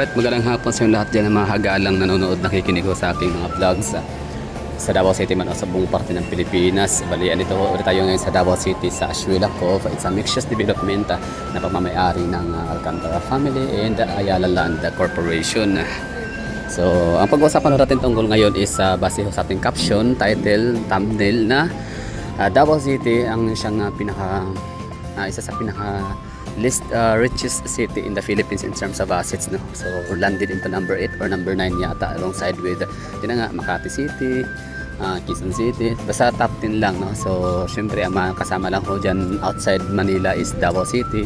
Alright, magandang hapon sa inyo lahat dyan ng mga hagalang nanonood, nakikinig ko sa aking mga vlogs sa Davao City man o sa buong parte ng Pilipinas. Bali, andito ulit tayo ngayon sa Davao City sa Ashuela Cove. It's a mixed development na pagmamayari ng Alcantara Family and Ayala Land Corporation. So, ang pag-uusapan natin tungkol ngayon is base sa ating caption, title, thumbnail na Davao City ang siyang isa sa pinaka richest city in the Philippines in terms of assets, no? So landed into number 8 or number 9 yata, alongside with Makati City, Quezon City, basta top 10 lang, no? So syempre ang mga kasama lang ho dyan outside Manila is Davao City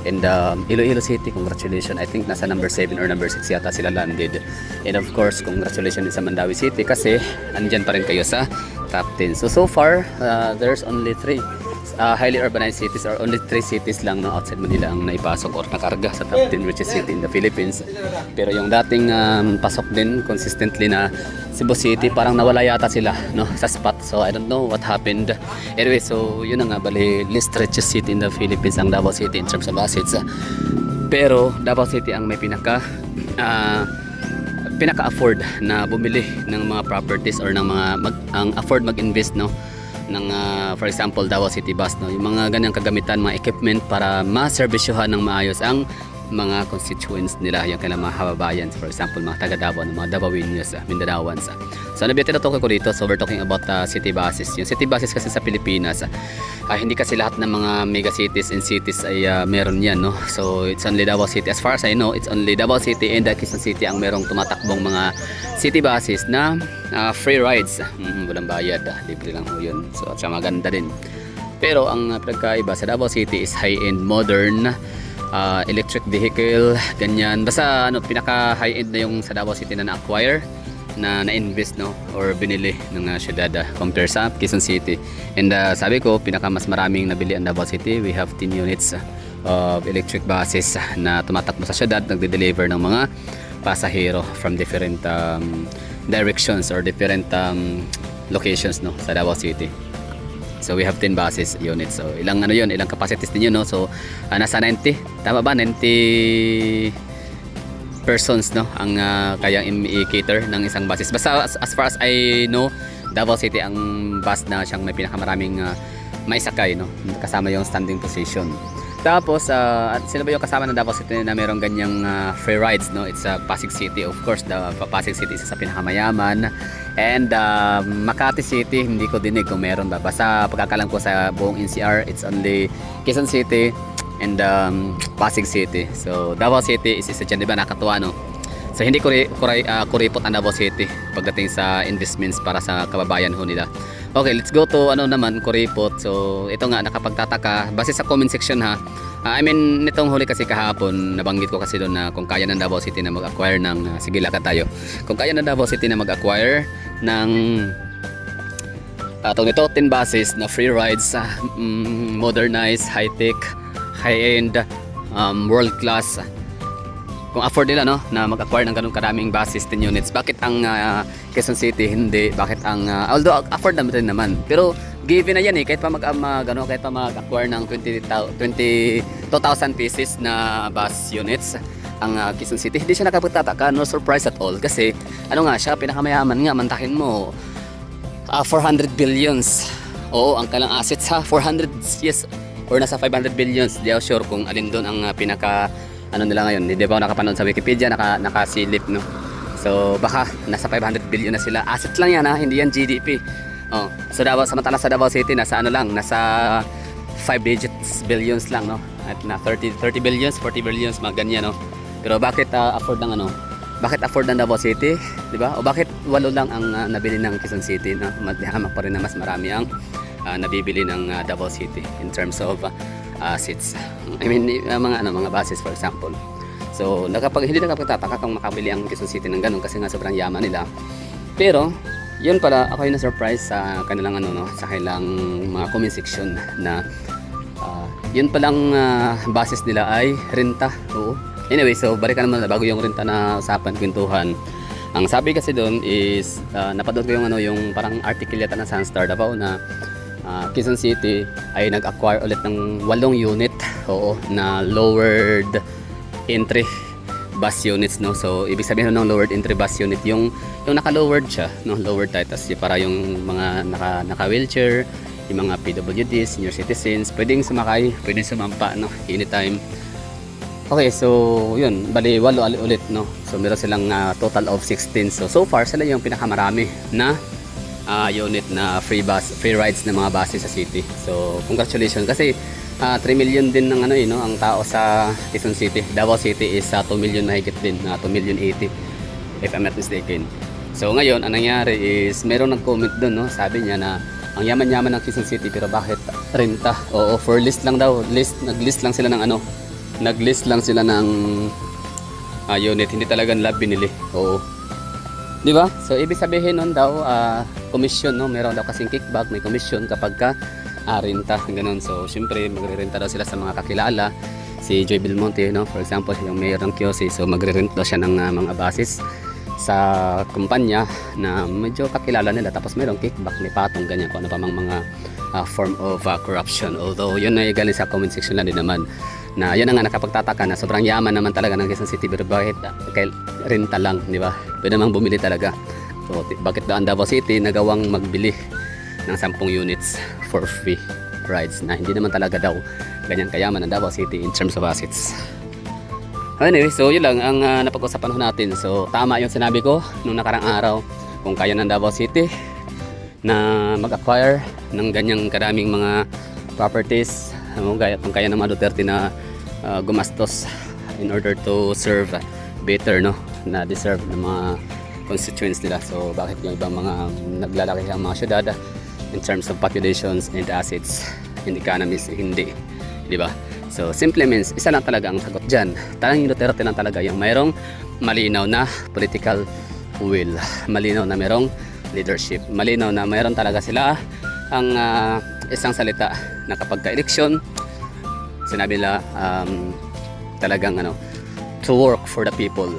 and Iloilo City. Congratulations, I think nasa number 7 or number 6 yata sila landed. And of course congratulations sa Mandawi City kasi andyan pa rin kayo sa top 10. So far there's only 3 highly urbanized cities, or only 3 cities lang, no, outside Manila ang naipasok or nakarga sa top 10 richest city in the Philippines. Pero yung dating pasok din consistently na Cebu City, parang nawala yata sila, no, sa spot. So I don't know what happened. Anyway, so yun na nga, bali least richest city in the Philippines ang Davao City in terms of assets. Pero Davao City ang may pinaka-afford na bumili ng mga properties or ng mga ang afford mag-invest, no, ng for example Davao City Bus, no, yung mga ganyang kagamitan, mga equipment para maservisyohan ng maayos ang mga constituents nila, yung kailang mga kababayan, for examao mga taga Davao, mga Davaoenos, Mindanaoans. So ano ba tinutukoy ko dito? So we're talking about city buses. Yung city buses kasi sa Pilipinas, hindi kasi lahat ng mga mega cities and cities ay meron yan, no? So it's only Davao City, as far as I know, it's only Davao City and Quezon City ang merong tumatakbong mga city buses na free rides, walang bayad, libre lang ho yun. So at maganda din. Pero ang pinagkaiba sa Davao City is high-end, modern, electric vehicle, ganyan. Basta pinaka high-end na yung sa Davao City na na-acquire, na-invest, no, or binili ng syudad compare sa Quezon City. And sabi ko, pinaka mas maraming nabili ang Davao City. We have 10 units of electric buses na tumatakbo sa syudad, nagde-deliver ng mga pasahero from different directions or different locations, no, sa Davao City. So we have 10 buses units. So ilang ilang capacities din yun, no? So nasa 90, tama ba? 90 persons, no, ang kayang i-cater ng isang buses. Basta as far as I know, Davao City ang bus na siyang may pinakamaraming maisakay, no, kasama yung standing position. Tapos sino ba yung kasama ng Davao City na merong ganyang free rides, no? It's Pasig City, of course. The Pasig City isa sa pinakamayaman. And Makati City, hindi ko dinig kung meron ba. Basta pagkakalam ko sa buong NCR, it's only Quezon City and Pasig City. So Davao City is isa dyan, di ba? Nakatuwa, no? So hindi kuripot ang Davao City pagdating sa investments para sa kababayan ho nila. Okay, let's go to naman, kuripot. So ito nga, nakapagtataka base sa comment section, ha. I mean, nitong huli kasi kahapon, nabanggit ko kasi doon na kung kaya ng Davao City na mag-acquire ng sige, lakad tayo. Kung kaya ng Davao City na mag-acquire ng 10 buses na free rides, modernized, high-tech, high-end, world-class, kung afford nila, no, na mag-acquire ng ganun karaming buses, 10 units, bakit ang Quezon City hindi? Bakit ang although afford naman naman, pero given na yan, kahit pa kahit pa mag-acquire ng 22,000 pieces na bus units ang Quezon City, hindi siya nakapagtataka, no surprise at all, kasi siya pinakamayaman nga, mantakin mo 400 billions. Oo, ang kalang assets, 400, yes, or nasa 500 billions. Di ako sure kung alin doon ang pinaka nila ngayon. Hindi ba ako nakapanood sa Wikipedia, nakasilip, no? So baka nasa 500 billion na sila. Assets lang yan, hindi yan GDP. Oh, so samantala sa Davao City nasa nasa 5 digits billions lang, no? At na 30 billions, 40 billions, mga ganyan, no? Pero bakit afford ng bakit afford ng Davao City, di ba? O bakit 8 lang ang nabili ng Quezon City, no? Madhamak pa rin na mas marami ang nabibili ng Davao City in terms of seats. I mean, mga buses, for example. So hindi nakapagtataka kung makabili ang Quezon City ng ganun kasi nga sobrang yaman nila. Pero yun pala, ako yung na-surprise sa kanilang sa kanilang mga comment section na yun palang buses nila ay renta. Oo. Anyway, so balikan naman bago yung renta na usapan, kwentuhan. Ang sabi kasi doon is napanood ko yung parang article yata ng Sunstar Davao na Quezon City ay nag-acquire ulit ng 8 unit, oo, na lowered entry bus units, no. So ibig sabihin ng lowered entry bus unit yung naka-lowered siya, no, lowered tayo, tas para yung mga naka-wheelchair, yung mga PWDs, senior citizens, pwedeng sumakay, pwedeng sumampa, no, anytime. Okay, so yun, bali 8 ulit, no. So meron silang total of 16. So far sila yung pinakamarami na unit na free rides ng mga buses sa city. So congratulations, kasi 3 million din ng no, ang tao sa Quezon City. Davao City is 2 million mahigit din, 2 million 80 if I'm not mistaken. So ngayon ang nangyari is meron nag-comment doon, no, sabi niya na ang yaman-yaman ng Quezon City pero bakit renta? Oo, for list lang daw, nag-list lang sila ng nag-list lang sila ng unit, hindi talaga nila binili. Oo, di ba? So ibig sabihin nun daw commission, no, meron daw kasing kickback, may commission kapag ka renta, ganun. So syempre magre-renta daw sila sa mga kakilala. Si Joy Belmonte, no, for example, yung mayor ng QC, so magre-rent daw siya ng mga buses sa kumpanya na medyo kakilala nila, tapos mayroong kickback, may patong, ganyan, kung ano pa mga form of corruption. Although yun ay galing sa comment section lang din naman, na yun na nga nakapagtataka na sobrang yaman naman talaga ng Quezon City, pero bakit renta lang, di ba? Pwede namang bumili talaga. So bakit ba ang Davao City nagawang magbili ng 10 units for free rides, na hindi naman talaga daw ganyan kayaman ang Davao City in terms of assets. Anyway, so yun lang ang napag-usapan natin. So tama yung sinabi ko nung nakarang araw, kung kaya ng Davao City na mag-acquire ng ganyang karaming mga properties, kung kaya ng mga Duterte na gumastos in order to serve better, no, na deserve ng mga constituents nila. So bakit yung ibang mga naglalaki ang mga syudad in terms of populations and assets and economies hindi, di ba? So simple means isa lang talaga ang sagot dyan. Talagang yung Duterte lang talaga yung mayroong malinaw na political will, malinaw na mayroong leadership, malinaw na mayroon talaga sila ang isang salita na kapag ka-eleksyon sinabi nila talagang to work for the people.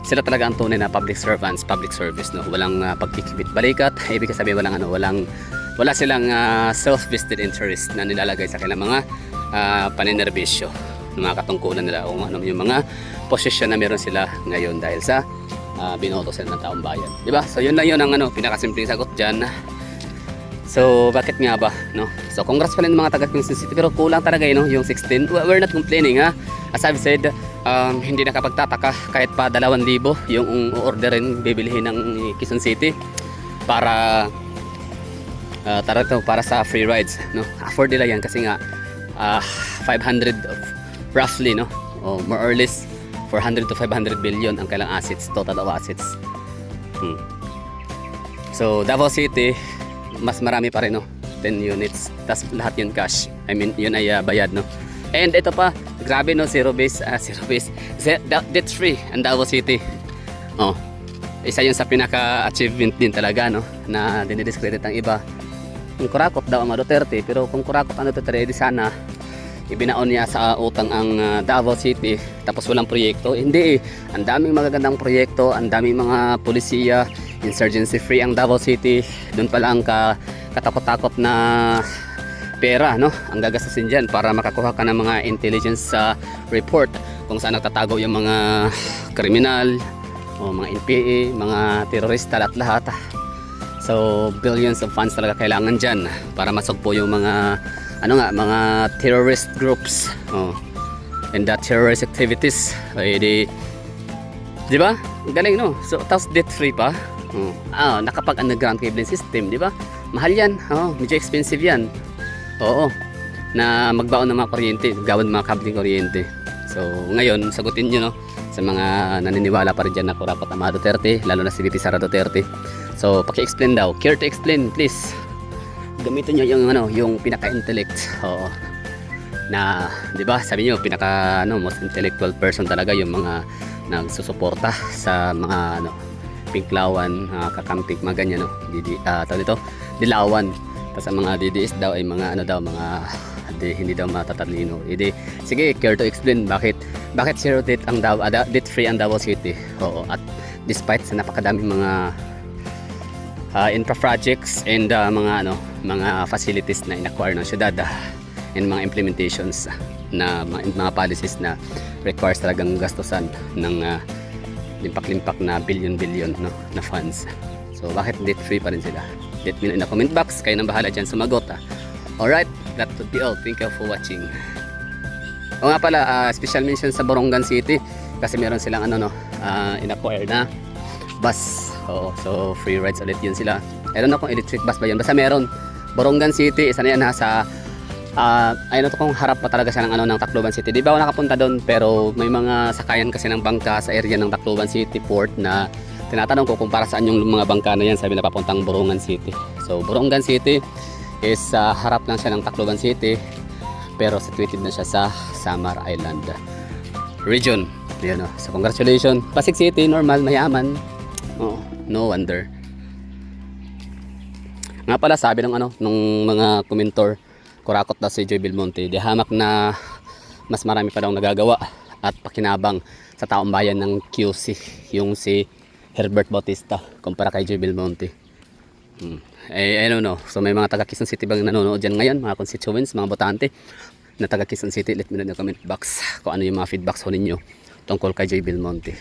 Sila talaga ang tunay na public servants, public service, no, walang pagkikibit balikat. Ibig sabihin wala silang self-vested interest na nilalagay sa kanilang mga paninerbisyo ng mga katungkulan nila o yung mga posisyon na meron sila ngayon dahil sa binoto sila ng taong bayan, di ba? So yun lang yun ang pinakasimpleng sagot dyan. So bakit nga ba, no? So congrats pala ng mga taga Quezon City, pero kulang talaga yung 16. We're not complaining, ha. As I've said, hindi nakapagtataka kahit pa 2,000 yung orderin bibilihin ng Quezon City para para sa free rides, no. Afford nila yan kasi nga 500 roughly, no, o more or less 400 to 500 billion ang kailang assets, total of assets. So Davao City mas marami pa rin, no, 10 units, tas lahat yun cash, I mean yun ay bayad, no. And ito pa, grabe, no, zero base debt free ang Davao City. Isa yun sa pinaka-achievement din talaga, no, na dinidiscredit ang iba. Kung kurakot daw ang Duterte, pero kung kurakot ang Duterte, di sana ibinaon niya sa utang ang Davao City tapos walang proyekto. Hindi, ang daming magagandang proyekto, ang daming mga polisiya, insurgency free ang Davao City. Doon pala ang katakot-takot na pera, no, ang gagastusin dyan para makakuha ka ng mga intelligence report kung saan nagtatago yung mga kriminal o mga NPA, mga terorista, lahat. So billions of funds talaga kailangan dyan para masugpo yung mga mga terrorist groups and that terrorist activities. Di ba? Galing, no? So tapos debt free pa. Nakapag underground cabling system, di ba? Mahal yan. Medyo expensive yan. Oo. Na magbaon ng mga kuryente, gawin mga kabling kuryente. So ngayon, sagutin nyo, no, sa mga naniniwala pa rin dyan na kurakot ang mga Duterte, lalo na si VP Sara Duterte. So paki-explain daw. Care to explain, please. Gamitin nyo yung pinaka-intellect. Na, di ba, sabi nyo, pinaka most intellectual person talaga yung mga nagsusuporta sa mga Pinklawan, Kakampik, mga ganyan, no. Dilawan. Tapos ang mga DDS daw ay mga hindi daw matatalino. Sige, care to explain bakit zero debt ang debt free ang Davao City. At despite sa napakadaming mga infra projects and mga facilities na inacquire ng syudad, and mga implementations na mga policies na requires talagang gastusan ng limpak-limpak na billion no, na funds. So bakit debt free pa rin sila? Let me know in the comment box. Kayo nang bahala dyan sumagot. Alright, that would be all. Thank you for watching. O nga pala, special mention sa Borongan City kasi meron silang in-acquire na bus. Oo, so free rides ulit yun sila. I don't know kung electric bus ba yun. Basta meron. Borongan City, isa na yan nasa ayun na to, kung harap pa talaga siya ng Tacloban City. Di ba ako nakapunta doon, pero may mga sakayan kasi ng bangka sa area ng Tacloban City Port na tinatanong ko kung para saan yung mga bangka na yan, sabi na papuntang Borongan City. So Borongan City is harap lang siya ng Tacloban City, pero situated na siya sa Samar Island region. Ayan, so congratulations. Pasig City, normal, mayaman. Oh, no wonder. Nga pala sabi ng nung mga komentor, kurakot daw si Joy Belmonte, di hamak na mas marami pa daw nagagawa at pakinabang sa taong bayan ng QC, yung si Herbert Bautista kumpara kay Joy Belmonte. I don't know. So may mga taga Quezon City bang nanonood dyan ngayon, mga constituents, mga botante na taga Quezon City? Let me know in the comment box kung ano yung mga feedbacks ho ninyo tungkol kay Joy Belmonte.